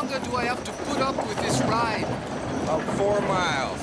longer do I have to put up with this ride? About 4 miles.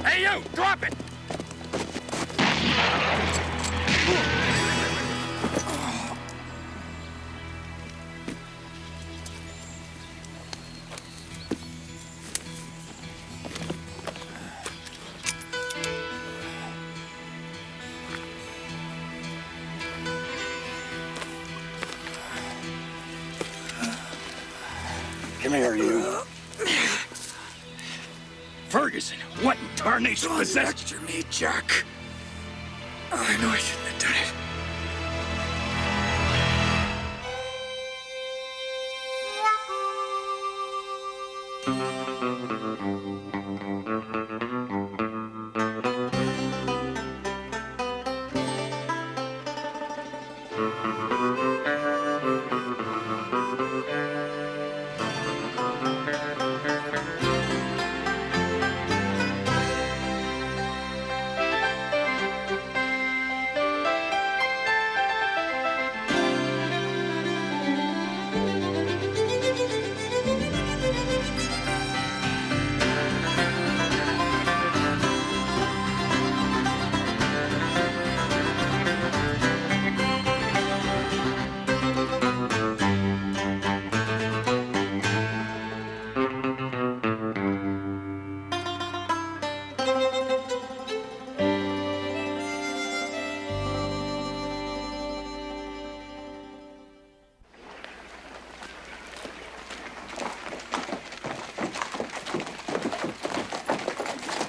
Hey, you! Drop it! Come here, you. Ferguson, what in tarnation possessed After me, Jack. I know I shouldn't have done it.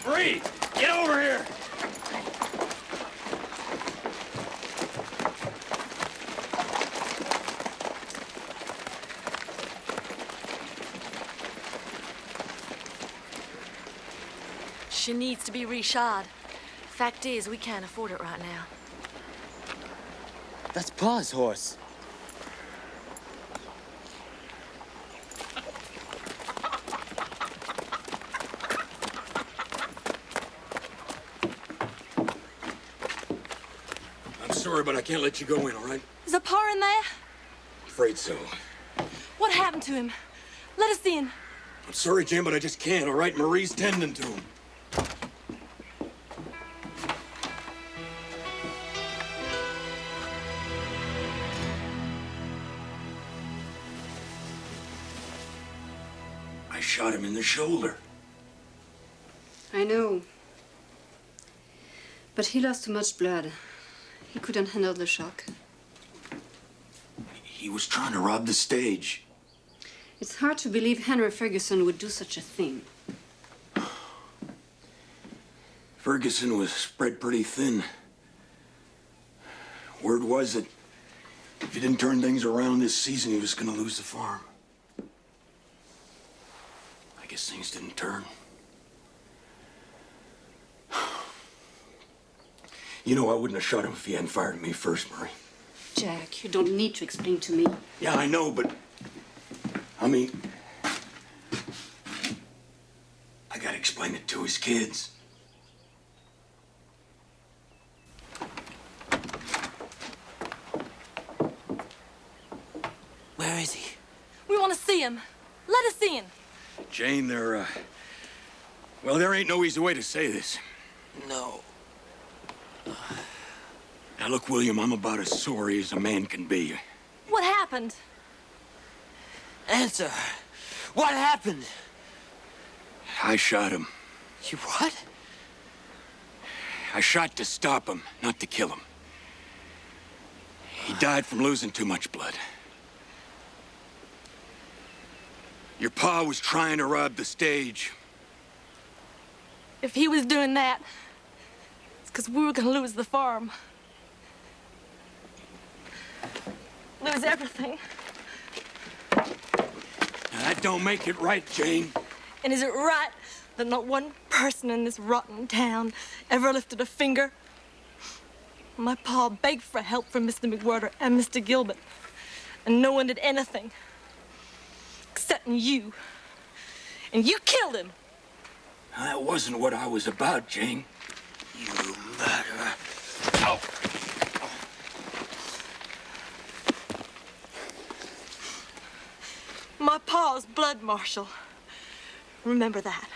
Marie, get over here! She needs to be reshod. Fact is, we can't afford it right now. That's Pa's horse. I'm sorry, but I can't let you go in, all right? Is a par in there? Afraid so. What happened to him? Let us in. I'm sorry, Jim, but I just can't, all right? Marie's tending to him. I shot him in the shoulder. I know. But he lost too much blood. He couldn't handle the shock. He was trying to rob the stage. It's hard to believe Henry Ferguson would do such a thing. Ferguson was spread pretty thin. Word was that if he didn't turn things around this season, he was going to lose the farm. I guess things didn't turn. You know, I wouldn't have shot him if he hadn't fired at me first, Marie. Jack, you don't need to explain to me. Yeah, I know, but... I mean... I gotta explain it to his kids. Where is he? We want to see him. Let us in. Jane, well, there ain't no easy way to say this. No. Now, look, William, I'm about as sorry as a man can be. What happened? Answer. What happened? I shot him. You what? I shot to stop him, not to kill him. He died from losing too much blood. Your pa was trying to rob the stage. If he was doing that, it's because we were gonna lose the farm. Lose everything. Now, that don't make it right, Jane. And is it right that not one person in this rotten town ever lifted a finger? My pa begged for help from Mr. McWhirter and Mr. Gilbert, and no one did anything. Except you. And you killed him. Now, that wasn't what I was about, Jane. You murderer. Oh. My pa's blood, Marshal. Remember that.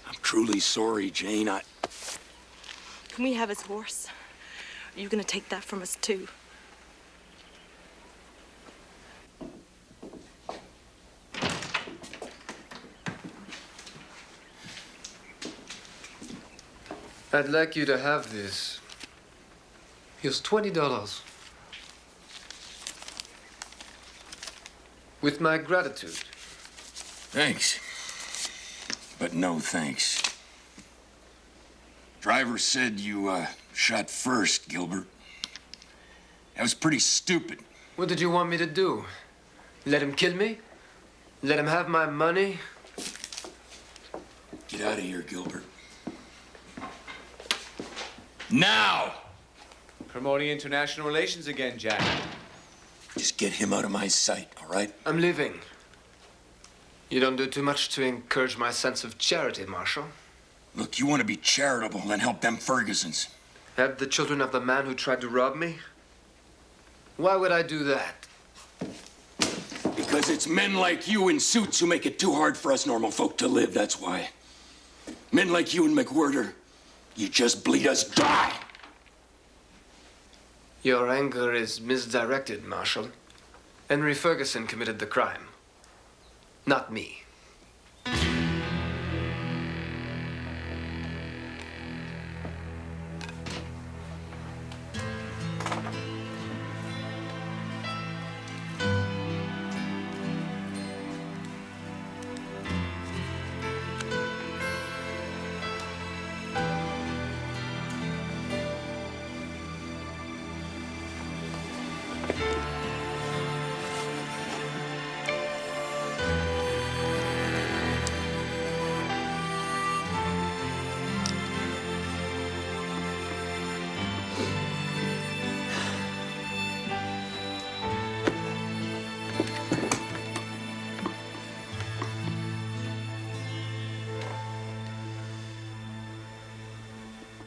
I'm truly sorry, Jane. Can we have his horse? Are you gonna take that from us, too? I'd like you to have this. Here's $20. With my gratitude. Thanks. But no thanks. Driver said you, shot first, Gilbert. That was pretty stupid. What did you want me to do? Let him kill me? Let him have my money? Get out of here, Gilbert. Now! Promoting international relations again, Jack. Just get him out of my sight, all right? I'm leaving. You don't do too much to encourage my sense of charity, Marshal. Look, you want to be charitable, then help them Fergusons. Help the children of the man who tried to rob me? Why would I do that? Because it's men like you in suits who make it too hard for us normal folk to live, that's why. Men like you and McWhirter, you just bleed us dry. Your anger is misdirected, Marshal. Henry Ferguson committed the crime, not me.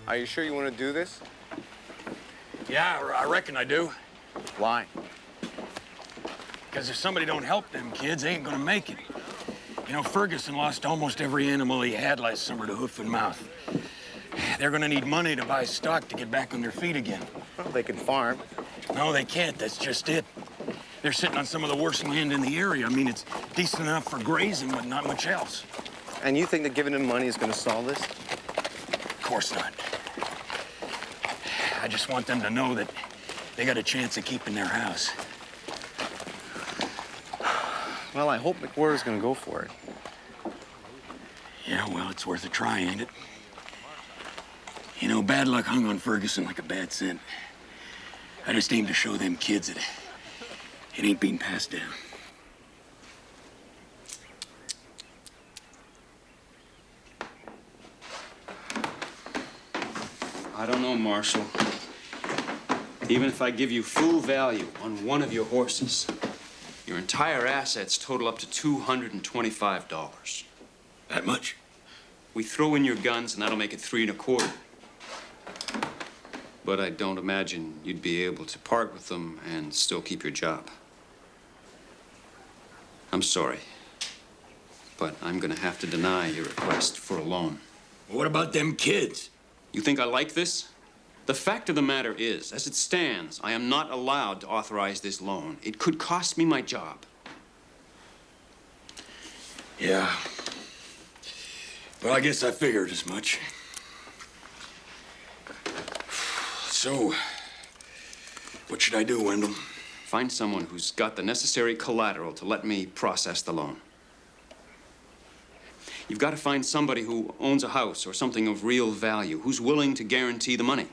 Are you sure you want to do this? Yeah, I reckon I do. Why? Because if somebody don't help them kids, they ain't gonna make it. You know, Ferguson lost almost every animal he had last summer to hoof and mouth. They're gonna need money to buy stock to get back on their feet again. Well, they can farm. No, they can't. That's just it. They're sitting on some of the worst land in the area. I mean, it's decent enough for grazing, but not much else. And you think that giving them money is going to solve this? Of course not. I just want them to know that they got a chance of keeping their house. Well, I hope McWhirter's going to go for it. Yeah, well, it's worth a try, ain't it? You know, bad luck hung on Ferguson like a bad scent. I just aim to show them kids that it ain't being passed down. I don't know, Marshal. Even if I give you full value on one of your horses, your entire assets total up to $225. That much? We throw in your guns, and that'll make it 3 1/4. But I don't imagine you'd be able to part with them and still keep your job. I'm sorry, but I'm gonna have to deny your request for a loan. What about them kids? You think I like this? The fact of the matter is, as it stands, I am not allowed to authorize this loan. It could cost me my job. Yeah. Well, I guess I figured as much. So, what should I do, Wendell? Find someone who's got the necessary collateral to let me process the loan. You've got to find somebody who owns a house or something of real value, who's willing to guarantee the money.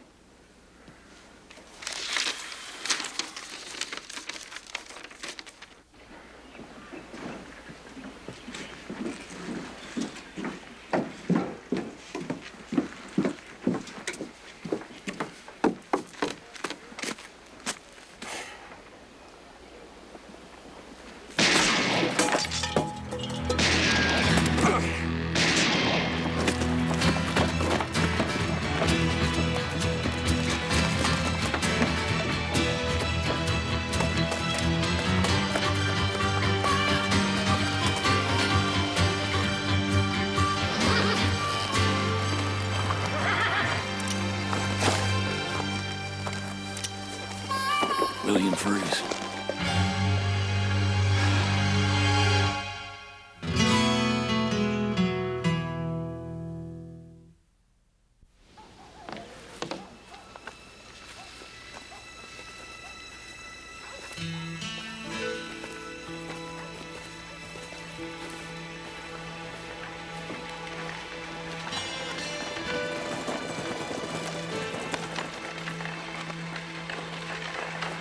William Ferguson.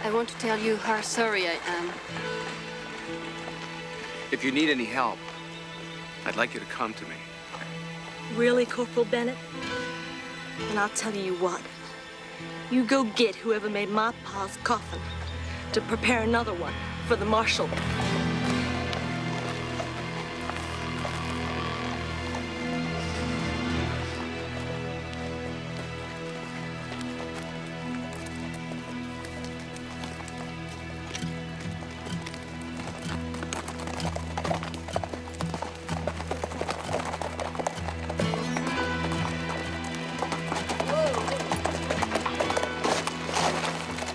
I want to tell you how sorry I am. If you need any help, I'd like you to come to me. Really, Corporal Bennett? And I'll tell you what. You go get whoever made my pa's coffin to prepare another one for the Marshal.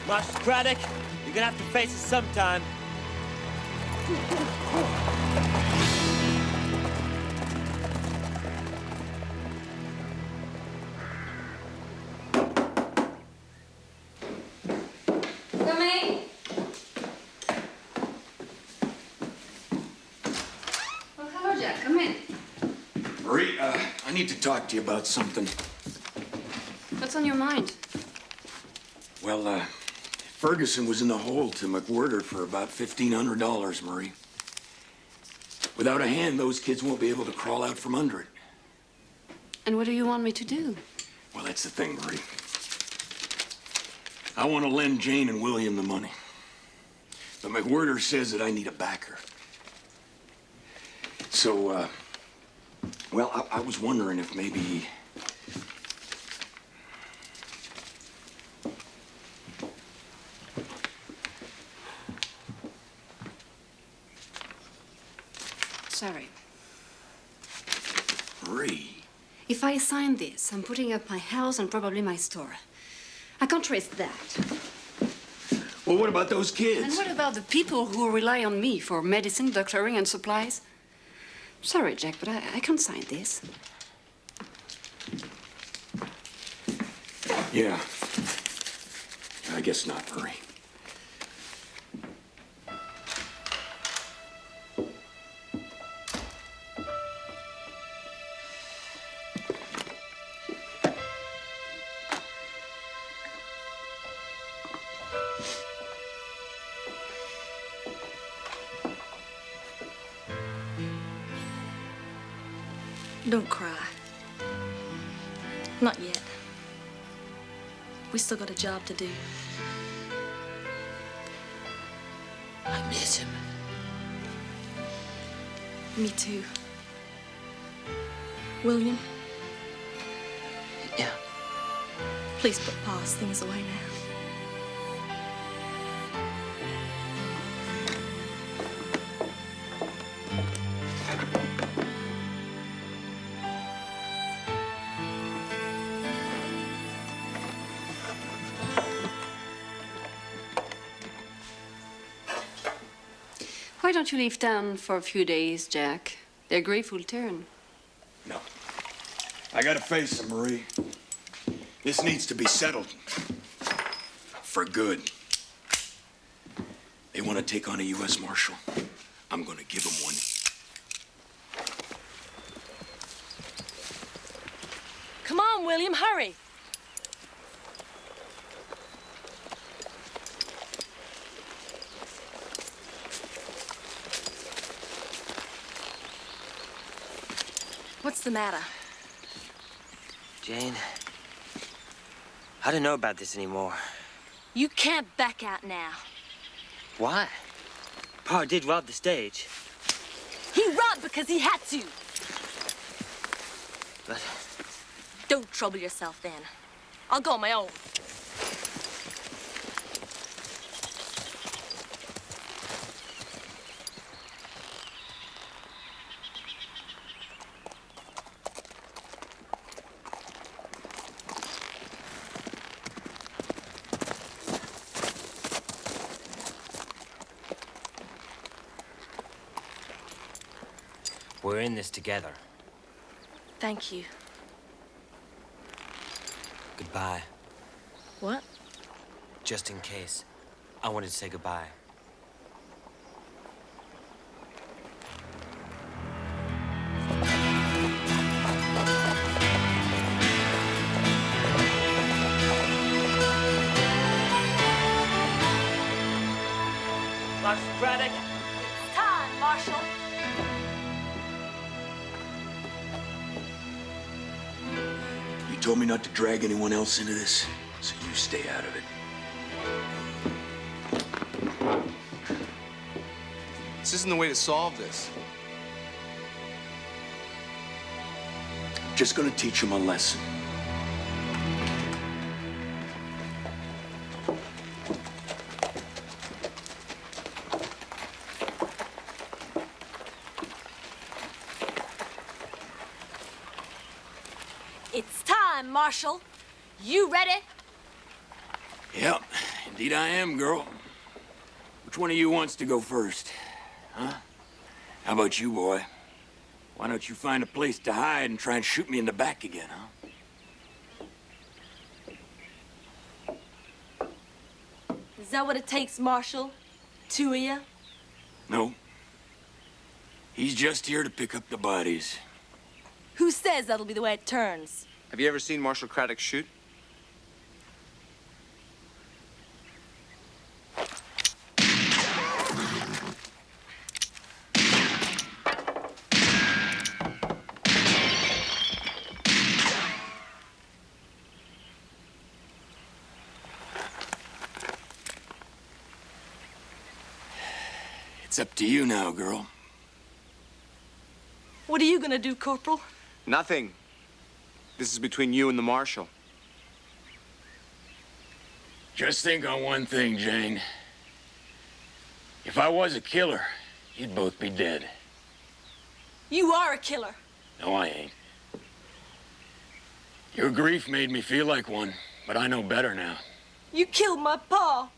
Marshal Craddock, you're gonna have to face it sometime. Come in. Oh, hello, Jack. Come in. Marie, I need to talk to you about something. What's on your mind? Well, Ferguson was in the hole to McWhirter for about $1,500, Marie. Without a hand, those kids won't be able to crawl out from under it. And what do you want me to do? Well, that's the thing, Marie. I want to lend Jane and William the money. But McWhirter says that I need a backer. So, well, I was wondering if maybe... Sorry. Marie. If I sign this, I'm putting up my house and probably my store. I can't risk that. Well, what about those kids? And what about the people who rely on me for medicine, doctoring, and supplies? Sorry, Jack, but I can't sign this. Yeah. I guess not, Marie. Don't cry. Not yet. We still got a job to do. I miss him. Me too. William, Yeah. please put Pa's things away now. Why don't you leave town for a few days, Jack? Their grief will turn. No. I gotta face them, Marie. This needs to be settled. For good. They want to take on a U.S. Marshal. I'm gonna give them one. Come on, William, hurry. What's the matter? Jane, I don't know about this anymore. You can't back out now. Why? Pa did rob the stage. He robbed because he had to. But Don't trouble yourself then. I'll go on my own. we're in this together. Thank you. Goodbye. What? Just in case. I wanted to say goodbye. Marshal Braddock. It's time, Marshal. You told me not to drag anyone else into this, so you stay out of it. This isn't the way to solve this. Just gonna teach them a lesson. It's time, Marshal. You ready? Yep, indeed I am, girl. Which one of you wants to go first? Huh? How about you, boy? Why don't you find a place to hide and try and shoot me in the back again, huh? Is that what it takes, Marshal? Two of you? No. He's just here to pick up the bodies. Who says that'll be the way it turns? Have you ever seen Marshal Craddock shoot? It's up to you now, girl. What are you gonna do, Corporal? Nothing. This is between you and the Marshal. Just think on one thing, Jane. If I was a killer, you'd both be dead. You are a killer. No, I ain't. Your grief made me feel like one, but I know better now. You killed my pa.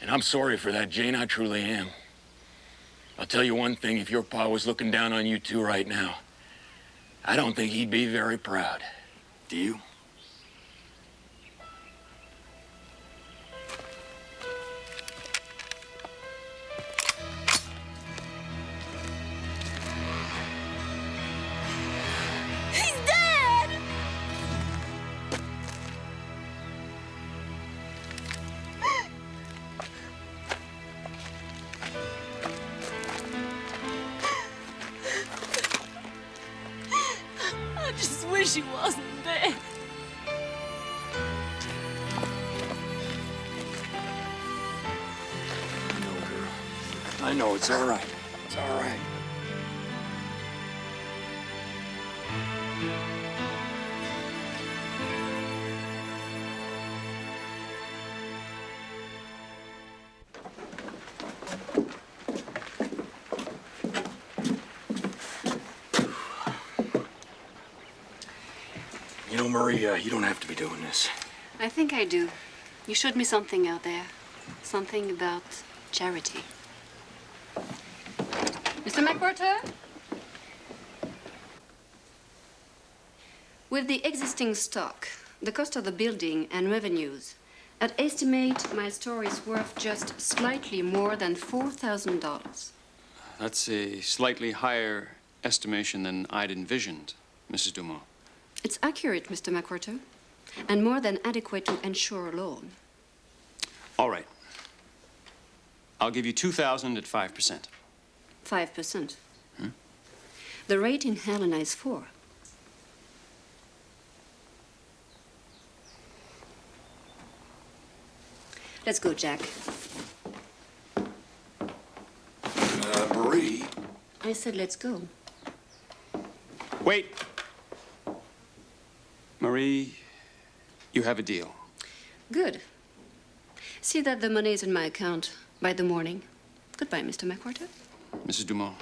And I'm sorry for that, Jane. I truly am. I'll tell you one thing, if your pa was looking down on you two right now, I don't think he'd be very proud. Do you? He's dead! I just wish he wasn't dead. I know, it's all right. It's all right. You know, Marie, you don't have to be doing this. I think I do. You showed me something out there. Something about charity. Mr. McWhirter? With the existing stock, the cost of the building and revenues, I'd estimate my store is worth just slightly more than $4,000. That's a slightly higher estimation than I'd envisioned, Mrs. Dumont. It's accurate, Mr. McWhirter, and more than adequate to ensure a loan. All right. I'll give you $2,000 at 5%. 5%. The rate in Helena is 4%. Let's go, Jack. Marie. I said let's go. Wait. Marie, you have a deal. Good. See that the money is in my account by the morning. Goodbye, Mr. McWhirter. Mrs. Dumont.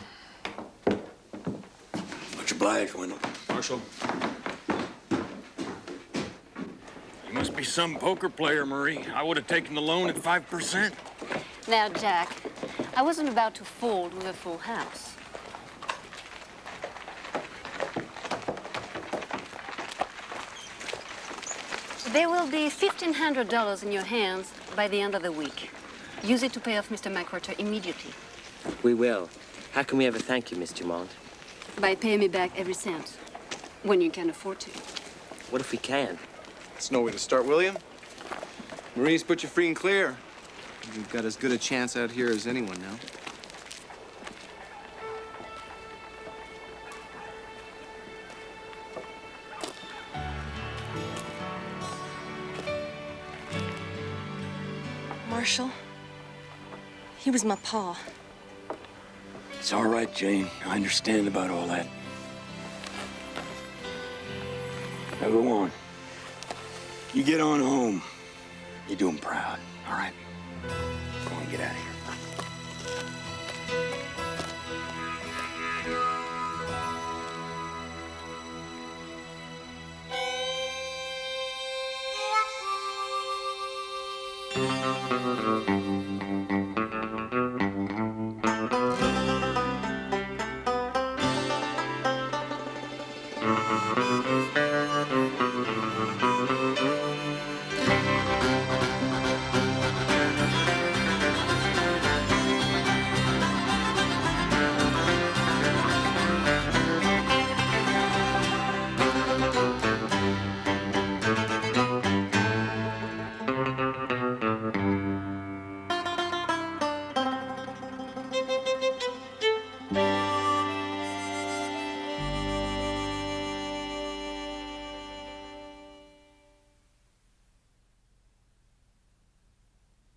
Much obliged, Wendell. Marshal. You must be some poker player, Marie. I would have taken the loan at 5%. Now, Jack, I wasn't about to fold with a full house. There will be $1,500 in your hands by the end of the week. Use it to pay off Mr. McWhirter immediately. We will. How can we ever thank you, Miss Dumont? By paying me back every cent, when you can afford to. What if we can? It's no way to start, William. Marie's put you free and clear. You've got as good a chance out here as anyone now. Marshal, he was my pa. It's all right, Jane. I understand about all that. Now go on. You get on home. You do him proud, all right? Go on, get out of here.